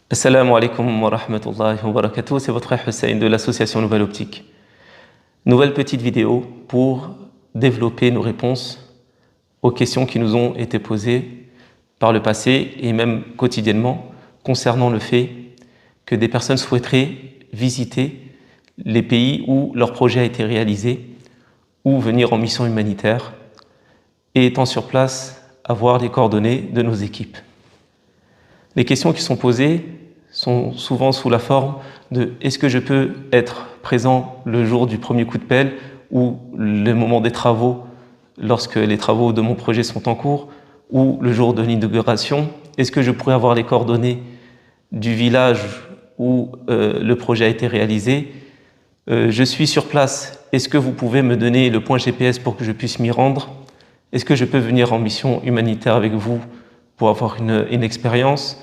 Assalamu alaikum wa rahmatullahi wa barakatuh, c'est votre frère Hussein de l'association Nouvelle Optique. Nouvelle petite vidéo pour développer nos réponses aux questions qui nous ont été posées par le passé et même quotidiennement concernant le fait que des personnes souhaiteraient visiter les pays où leur projet a été réalisé ou venir en mission humanitaire et étant sur place avoir les coordonnées de nos équipes. Les questions qui sont posées sont souvent sous la forme de « est-ce que je peux être présent le jour du premier coup de pelle ou le moment des travaux lorsque les travaux de mon projet sont en cours ou le jour de l'inauguration? Est-ce que je pourrais avoir les coordonnées du village où le projet a été réalisé? Je suis sur place, est-ce que vous pouvez me donner le point GPS pour que je puisse m'y rendre? Est-ce que je peux venir en mission humanitaire avec vous pour avoir une expérience?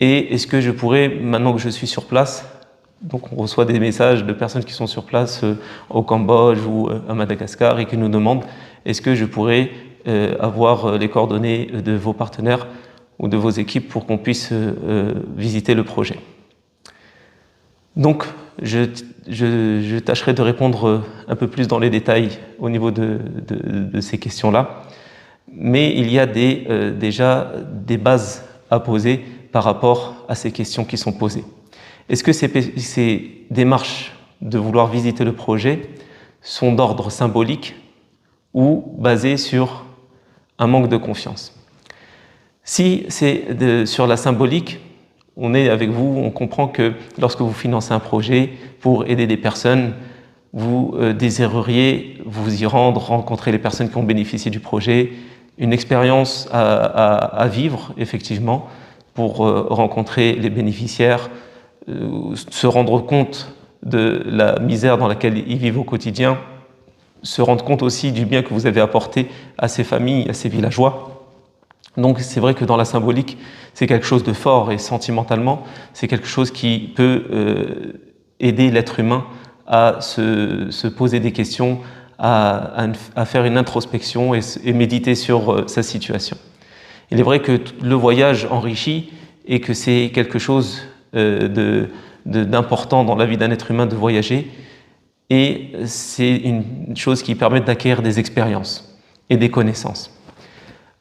Et est-ce que je pourrais, maintenant que je suis sur place, donc on reçoit des messages de personnes qui sont sur place au Cambodge ou à Madagascar et qui nous demandent est-ce que je pourrais avoir les coordonnées de vos partenaires ou de vos équipes pour qu'on puisse visiter le projet. Donc je tâcherai de répondre un peu plus dans les détails au niveau de ces questions-là, mais il y a déjà des bases à poser par rapport à ces questions qui sont posées. Est-ce que ces démarches de vouloir visiter le projet sont d'ordre symbolique ou basées sur un manque de confiance? Si c'est sur la symbolique, on est avec vous, on comprend que lorsque vous financez un projet pour aider des personnes, vous désireriez vous y rendre, rencontrer les personnes qui ont bénéficié du projet, une expérience à vivre, effectivement, pour rencontrer les bénéficiaires, se rendre compte de la misère dans laquelle ils vivent au quotidien, se rendre compte aussi du bien que vous avez apporté à ces familles, à ces villageois. Donc c'est vrai que dans la symbolique, c'est quelque chose de fort et sentimentalement, c'est quelque chose qui peut aider l'être humain à se poser des questions, à faire une introspection et méditer sur sa situation. Il est vrai que le voyage enrichit et que c'est quelque chose d'important dans la vie d'un être humain de voyager, et c'est une chose qui permet d'acquérir des expériences et des connaissances.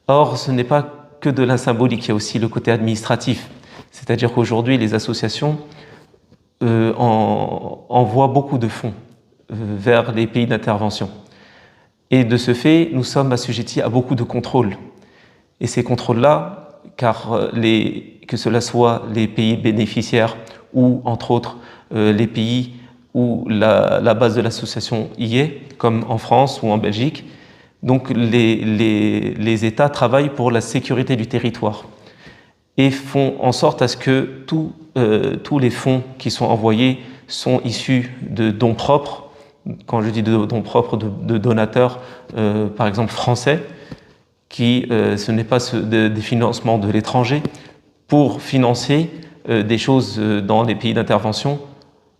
Or, ce n'est pas que de la symbolique, il y a aussi le côté administratif, c'est-à-dire qu'aujourd'hui les associations envoient beaucoup de fonds vers les pays d'intervention, et de ce fait nous sommes assujettis à beaucoup de contrôles. Et ces contrôles-là, car que cela soit les pays bénéficiaires ou, entre autres, les pays où la base de l'association y est, comme en France ou en Belgique, donc les États travaillent pour la sécurité du territoire et font en sorte à ce que tous les fonds qui sont envoyés sont issus de dons propres. Quand je dis de dons propres, de donateurs, par exemple français, ce n'est pas des financements de l'étranger, pour financer des choses dans les pays d'intervention,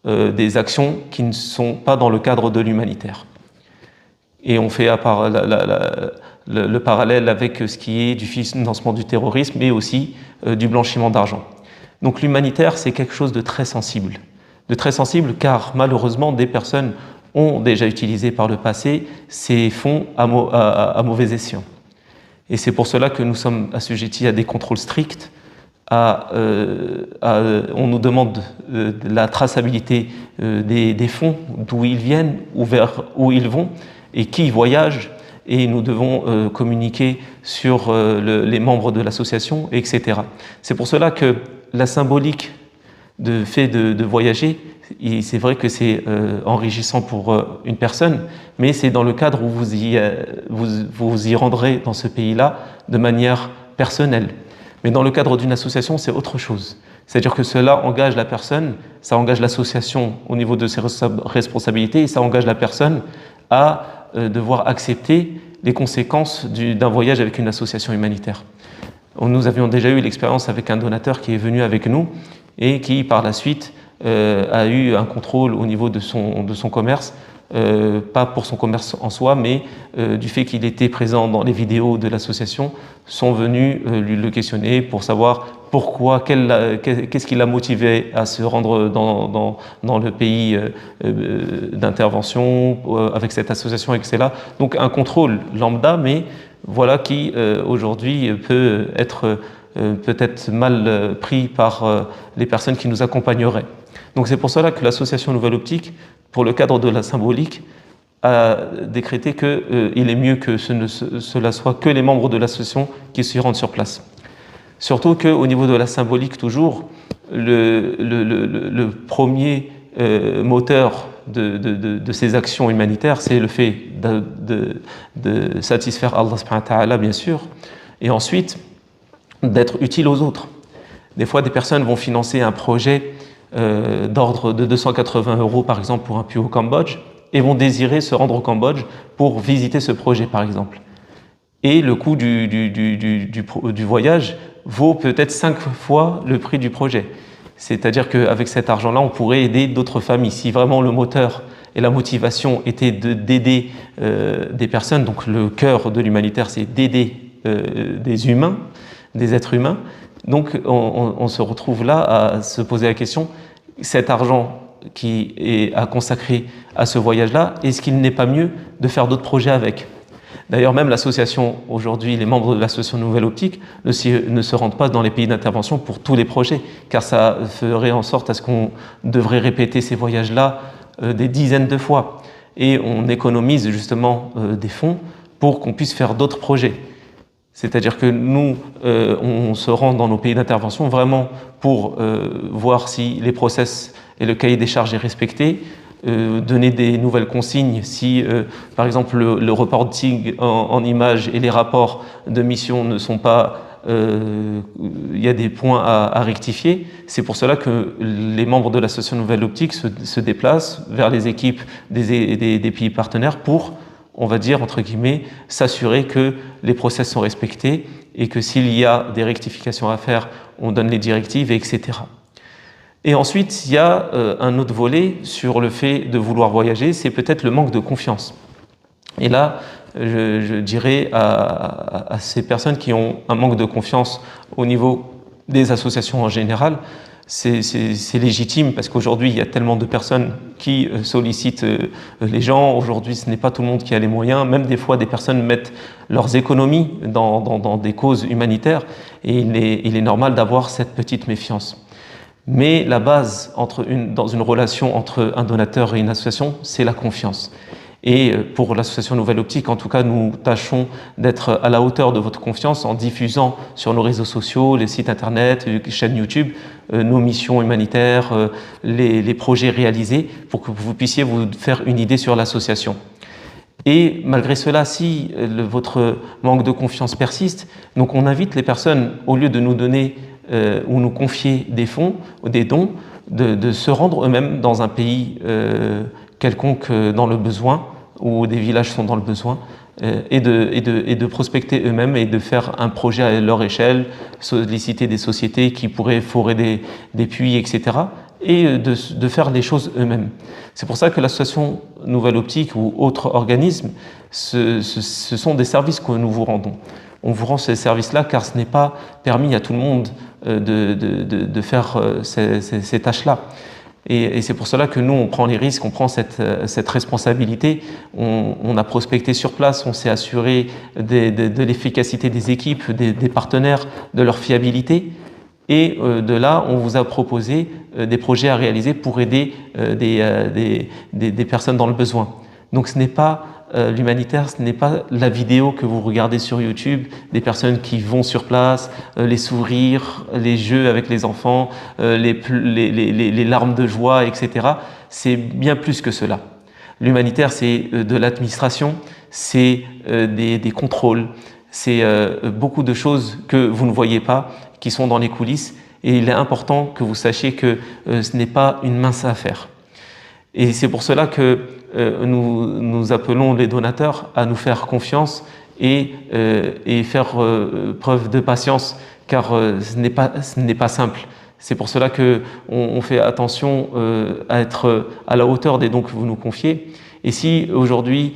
des actions qui ne sont pas dans le cadre de l'humanitaire. Et on fait le parallèle avec ce qui est du financement du terrorisme, mais aussi du blanchiment d'argent. Donc l'humanitaire, c'est quelque chose de très sensible car malheureusement des personnes ont déjà utilisé par le passé ces fonds à mauvais escient. Et c'est pour cela que nous sommes assujettis à des contrôles stricts. On nous demande la traçabilité des fonds, d'où ils viennent, vers où ils vont et qui voyagent. Et nous devons communiquer sur les membres de l'association, etc. C'est pour cela que la symbolique de fait de voyager, c'est vrai que c'est enrichissant pour une personne, mais c'est dans le cadre où vous y rendrez dans ce pays-là de manière personnelle. Mais dans le cadre d'une association, c'est autre chose. C'est-à-dire que cela engage la personne, ça engage l'association au niveau de ses responsabilités et ça engage la personne à devoir accepter les conséquences d'un voyage avec une association humanitaire. Nous avions déjà eu l'expérience avec un donateur qui est venu avec nous et qui, par la suite, a eu un contrôle au niveau de son commerce pas pour son commerce en soi, mais du fait qu'il était présent dans les vidéos de l'association, sont venus le questionner pour savoir pourquoi, qu'est-ce qui l'a motivé à se rendre dans le pays d'intervention avec cette association, etc. Donc un contrôle lambda, mais voilà qui aujourd'hui peut être peut-être mal pris par les personnes qui nous accompagneraient. Donc c'est pour cela que l'association Nouvelle Optique, pour le cadre de la symbolique, a décrété qu'il est mieux que cela soit que les membres de l'association qui s'y rendent sur place. Surtout qu'au niveau de la symbolique, toujours, le premier moteur de ces actions humanitaires, c'est le fait de satisfaire Allah subhanahu wa ta'ala, bien sûr, et ensuite d'être utile aux autres. Des fois, des personnes vont financer un projet d'ordre de 280 € par exemple pour un puits au Cambodge et vont désirer se rendre au Cambodge pour visiter ce projet par exemple. Et le coût du voyage vaut peut-être 5 fois le prix du projet. C'est-à-dire qu'avec cet argent-là, on pourrait aider d'autres familles. Si vraiment le moteur et la motivation était d'aider des personnes, donc le cœur de l'humanitaire, c'est d'aider des humains, des êtres humains, donc on se retrouve là à se poser la question, cet argent qui est à consacrer à ce voyage-là, est-ce qu'il n'est pas mieux de faire d'autres projets avec? D'ailleurs, même l'association, aujourd'hui, les membres de l'association Nouvelle Optique ne se rendent pas dans les pays d'intervention pour tous les projets, car ça ferait en sorte à ce qu'on devrait répéter ces voyages-là des dizaines de fois. Et on économise justement des fonds pour qu'on puisse faire d'autres projets. C'est-à-dire que nous, on se rend dans nos pays d'intervention vraiment pour voir si les process et le cahier des charges est respecté, donner des nouvelles consignes si, par exemple, le reporting en images et les rapports de mission ne sont pas... il y a des points à rectifier. C'est pour cela que les membres de l'association Nouvelle Optique se déplacent vers les équipes des pays partenaires pour, on va dire, entre guillemets, s'assurer que les process sont respectés et que s'il y a des rectifications à faire, on donne les directives, etc. Et ensuite, il y a un autre volet sur le fait de vouloir voyager, c'est peut-être le manque de confiance. Et là, je dirais à ces personnes qui ont un manque de confiance au niveau des associations en général, c'est légitime parce qu'aujourd'hui, il y a tellement de personnes qui sollicitent les gens. Aujourd'hui, ce n'est pas tout le monde qui a les moyens. Même des fois, des personnes mettent leurs économies dans des causes humanitaires et il est normal d'avoir cette petite méfiance. Mais la base dans une relation entre un donateur et une association, c'est la confiance. Et pour l'association Nouvelle Optique, en tout cas, nous tâchons d'être à la hauteur de votre confiance en diffusant sur nos réseaux sociaux, les sites internet, les chaînes YouTube, nos missions humanitaires, les projets réalisés, pour que vous puissiez vous faire une idée sur l'association. Et malgré cela, si votre manque de confiance persiste, donc on invite les personnes, au lieu de nous donner ou nous confier des fonds, des dons, de se rendre eux-mêmes dans un pays quelconque dans le besoin, où des villages sont dans le besoin, et de prospecter eux-mêmes et de faire un projet à leur échelle, solliciter des sociétés qui pourraient forer des puits, etc. et de faire les choses eux-mêmes. C'est pour ça que l'association Nouvelle Optique ou autres organismes, ce sont des services que nous vous rendons. On vous rend ces services-là car ce n'est pas permis à tout le monde de faire ces tâches-là. Et c'est pour cela que nous, on prend les risques, on prend cette responsabilité. On a prospecté sur place, on s'est assuré de l'efficacité des équipes, des partenaires, de leur fiabilité. Et de là, on vous a proposé des projets à réaliser pour aider des personnes dans le besoin. Donc ce n'est pas l'humanitaire, ce n'est pas la vidéo que vous regardez sur YouTube, des personnes qui vont sur place, les sourires, les jeux avec les enfants, les larmes de joie, etc. C'est bien plus que cela. L'humanitaire, c'est de l'administration, c'est des contrôles, c'est beaucoup de choses que vous ne voyez pas, qui sont dans les coulisses. Et il est important que vous sachiez que ce n'est pas une mince affaire. Et c'est pour cela que nous appelons les donateurs à nous faire confiance et faire preuve de patience, car ce n'est pas simple. C'est pour cela qu'on fait attention à être à la hauteur des dons que vous nous confiez. Et si aujourd'hui,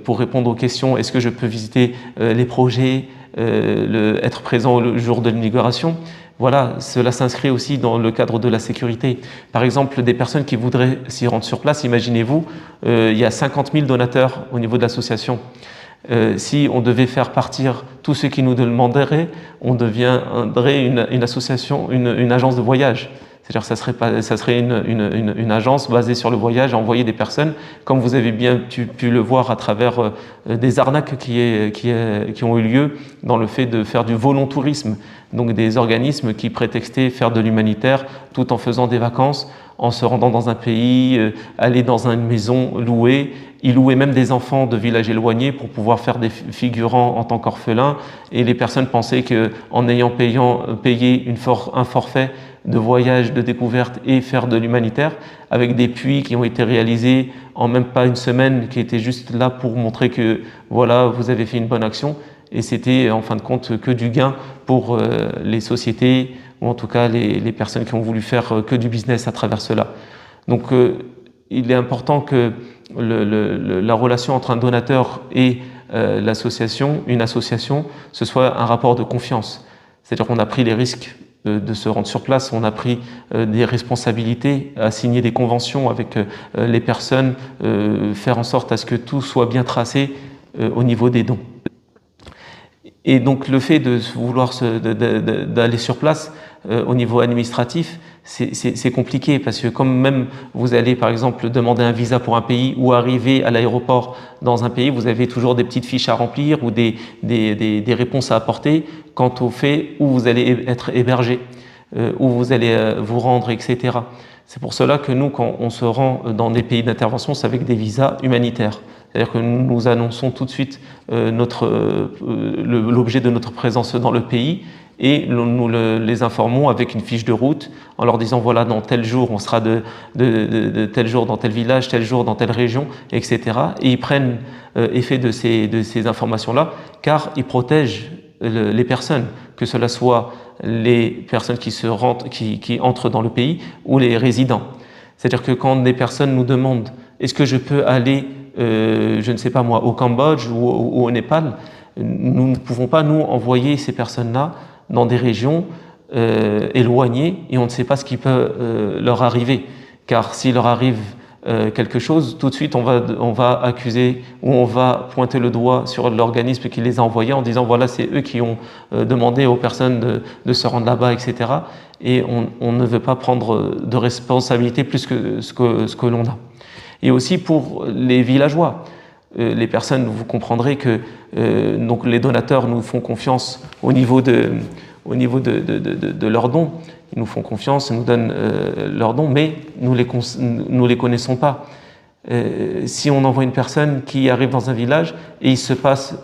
pour répondre aux questions, est-ce que je peux visiter les projets, être présent le jour de l'inauguration, voilà, cela s'inscrit aussi dans le cadre de la sécurité. Par exemple, des personnes qui voudraient s'y rendre sur place, imaginez-vous, il y a 50 000 donateurs au niveau de l'association. Si on devait faire partir tous ceux qui nous demanderaient, on deviendrait une association, une agence de voyage. C'est-à-dire que ça serait une agence basée sur le voyage, à envoyer des personnes, comme vous avez bien pu le voir à travers des arnaques qui ont eu lieu dans le fait de faire du volontourisme, donc des organismes qui prétextaient faire de l'humanitaire tout en faisant des vacances, en se rendant dans un pays, aller dans une maison louée. Ils louaient même des enfants de villages éloignés pour pouvoir faire des figurants en tant qu'orphelins, et les personnes pensaient qu'en ayant payé un forfait de voyage, de découverte et faire de l'humanitaire, avec des puits qui ont été réalisés en même pas une semaine, qui étaient juste là pour montrer que voilà, vous avez fait une bonne action, et c'était en fin de compte que du gain pour les sociétés, ou en tout cas les personnes qui ont voulu faire que du business à travers cela. Donc il est important que la relation entre un donateur et l'association, une association, ce soit un rapport de confiance. C'est-à-dire qu'on a pris les risques de se rendre sur place, on a pris des responsabilités, à signer des conventions avec les personnes, faire en sorte à ce que tout soit bien tracé au niveau des dons. Et donc le fait de vouloir d'aller sur place au niveau administratif, c'est compliqué, parce que comme même vous allez par exemple demander un visa pour un pays ou arriver à l'aéroport dans un pays, vous avez toujours des petites fiches à remplir ou des réponses à apporter quant au fait où vous allez être hébergé, où vous allez vous rendre, etc. C'est pour cela que nous, quand on se rend dans des pays d'intervention, c'est avec des visas humanitaires. C'est-à-dire que nous annonçons tout de suite l'objet de notre présence dans le pays, et nous les informons avec une fiche de route en leur disant voilà, dans tel jour on sera de tel jour dans tel village, tel jour dans telle région, etc. Et ils prennent effet de ces informations-là, car ils protègent les personnes, que cela soit les personnes qui entrent dans le pays ou les résidents. C'est-à-dire que quand des personnes nous demandent est-ce que je peux aller je ne sais pas moi, au Cambodge ou au Népal, nous ne pouvons pas nous envoyer ces personnes-là dans des régions éloignées, et on ne sait pas ce qui peut leur arriver, car s'il leur arrive quelque chose, tout de suite on va accuser, ou on va pointer le doigt sur l'organisme qui les a envoyés en disant voilà, c'est eux qui ont demandé aux personnes de se rendre là-bas, etc. Et on ne veut pas prendre de responsabilité plus que ce que l'on a. Et aussi pour les villageois. Les personnes, vous comprendrez que donc les donateurs nous font confiance au niveau de leurs dons. Ils nous font confiance, ils nous donnent leurs dons, mais nous les connaissons pas. Si on envoie une personne qui arrive dans un village et il se passe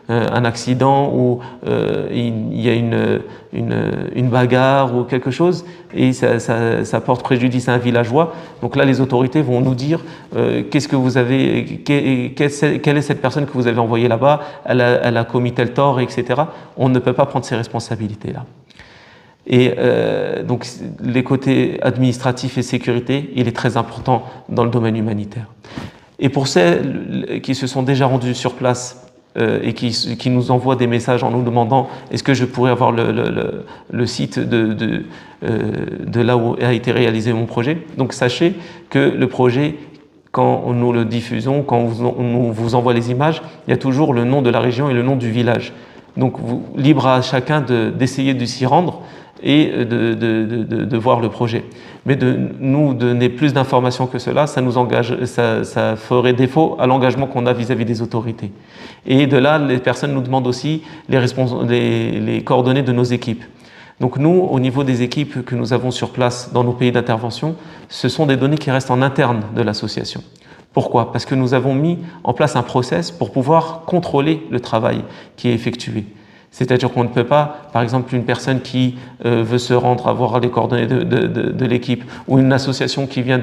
un accident ou il y a une bagarre ou quelque chose et ça porte préjudice à un villageois, donc là les autorités vont nous dire qu'est-ce que vous avez, quelle est cette personne que vous avez envoyée là-bas, elle a commis tel tort, etc. On ne peut pas prendre ces responsabilités-là. Et donc les côtés administratifs et sécurité, il est très important dans le domaine humanitaire. Et pour celles qui se sont déjà rendus sur place et qui nous envoient des messages en nous demandant est-ce que je pourrais avoir le site de là où a été réalisé mon projet, donc sachez que le projet, quand nous le diffusons, quand on vous envoie les images, il y a toujours le nom de la région et le nom du village. Donc libre à chacun d'essayer de s'y rendre et de voir le projet. Mais de nous donner plus d'informations que cela, ça nous engage, ça ferait défaut à l'engagement qu'on a vis-à-vis des autorités. Et de là, les personnes nous demandent aussi les coordonnées de nos équipes. Donc nous, au niveau des équipes que nous avons sur place dans nos pays d'intervention, ce sont des données qui restent en interne de l'association. Pourquoi ? Parce que nous avons mis en place un process pour pouvoir contrôler le travail qui est effectué. C'est-à-dire qu'on ne peut pas, par exemple, une personne qui veut se rendre, avoir les coordonnées de l'équipe, ou une association qui vient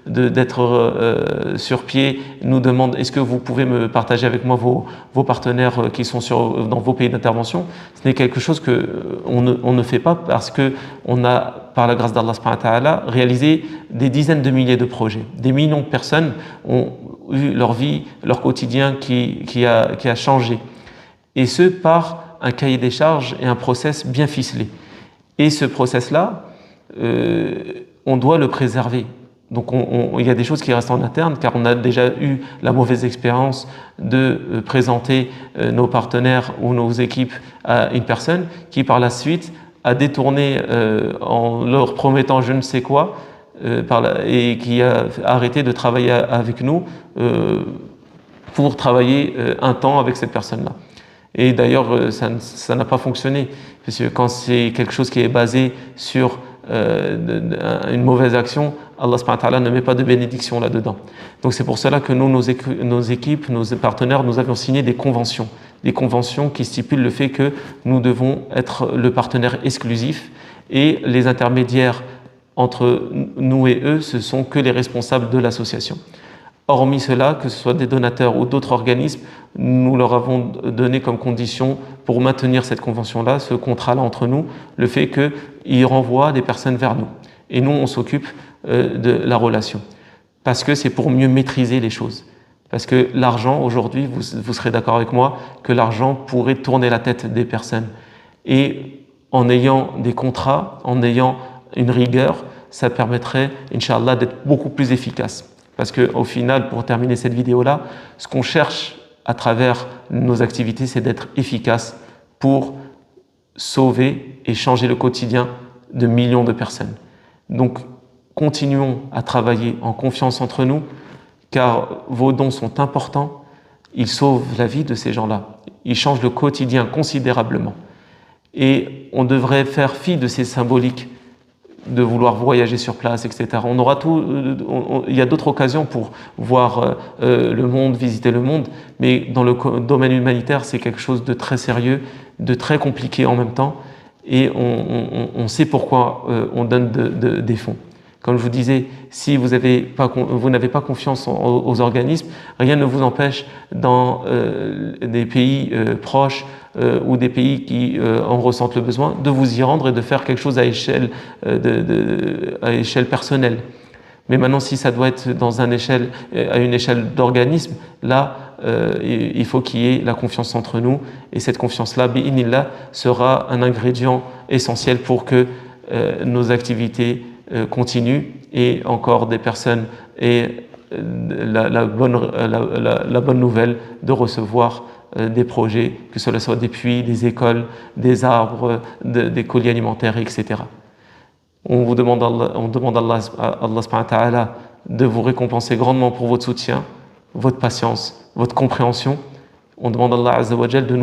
d'être sur pied, nous demande est-ce que vous pouvez me partager avec moi vos partenaires qui sont dans vos pays d'intervention. Ce n'est quelque chose qu'on ne fait pas parce qu'on a, par la grâce d'Allah subhanahu wa ta'ala, réalisé des dizaines de milliers de projets. Des millions de personnes ont eu leur vie, leur quotidien qui a changé. Et ce, par un cahier des charges et un process bien ficelé. Et ce process-là, on doit le préserver. Donc il y a des choses qui restent en interne, car on a déjà eu la mauvaise expérience de présenter nos partenaires ou nos équipes à une personne qui, par la suite, a détourné en leur promettant je ne sais quoi, et qui a arrêté de travailler avec nous pour travailler un temps avec cette personne-là. Et d'ailleurs, ça n'a pas fonctionné, parce que quand c'est quelque chose qui est basé sur une mauvaise action, Allah subhanahu wa ta'ala ne met pas de bénédiction là-dedans. Donc c'est pour cela que nous, nos équipes, nos partenaires, nous avions signé des conventions qui stipulent le fait que nous devons être le partenaire exclusif, et les intermédiaires entre nous et eux, ce sont que les responsables de l'association. Hormis cela, que ce soit des donateurs ou d'autres organismes, nous leur avons donné comme condition pour maintenir cette convention-là, ce contrat-là entre nous, le fait qu'ils renvoient des personnes vers nous. Et nous, on s'occupe de la relation. Parce que c'est pour mieux maîtriser les choses. Parce que l'argent, aujourd'hui, vous serez d'accord avec moi, que l'argent pourrait tourner la tête des personnes. Et en ayant des contrats, en ayant une rigueur, ça permettrait, Inch'Allah, d'être beaucoup plus efficace. Parce qu'au final, pour terminer cette vidéo-là, ce qu'on cherche à travers nos activités, c'est d'être efficace pour sauver et changer le quotidien de millions de personnes. Donc, continuons à travailler en confiance entre nous, car vos dons sont importants, ils sauvent la vie de ces gens-là, ils changent le quotidien considérablement. Et on devrait faire fi de ces symboliques, de vouloir voyager sur place, etc. On aura il y a d'autres occasions pour voir le monde, visiter le monde, mais dans le domaine humanitaire, c'est quelque chose de très sérieux, de très compliqué en même temps, et on sait pourquoi on donne des fonds. Comme je vous disais, si vous n'avez pas confiance aux organismes, rien ne vous empêche dans des pays proches ou des pays qui en ressentent le besoin, de vous y rendre et de faire quelque chose à échelle personnelle. Mais maintenant, si ça doit être à une échelle d'organisme, là, il faut qu'il y ait la confiance entre nous, et cette confiance-là, bi'inillah, sera un ingrédient essentiel pour que nos activités continuent, et encore des personnes aient la bonne nouvelle de recevoir des projets, que cela soit des puits, des écoles, des arbres, des colis alimentaires, etc. On demande à Allah subhanahu wa ta'ala de vous récompenser grandement pour votre soutien, votre patience, votre compréhension. On demande à Allah azza wa jal de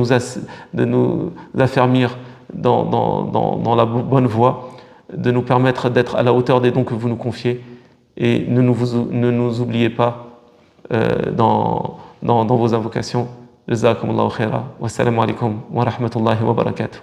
nous affermir dans la bonne voie, de nous permettre d'être à la hauteur des dons que vous nous confiez, et ne nous oubliez pas dans vos invocations. Jazakumullahu khaira. Wassalamu alaikum wa rahmatullahi wa barakatuh.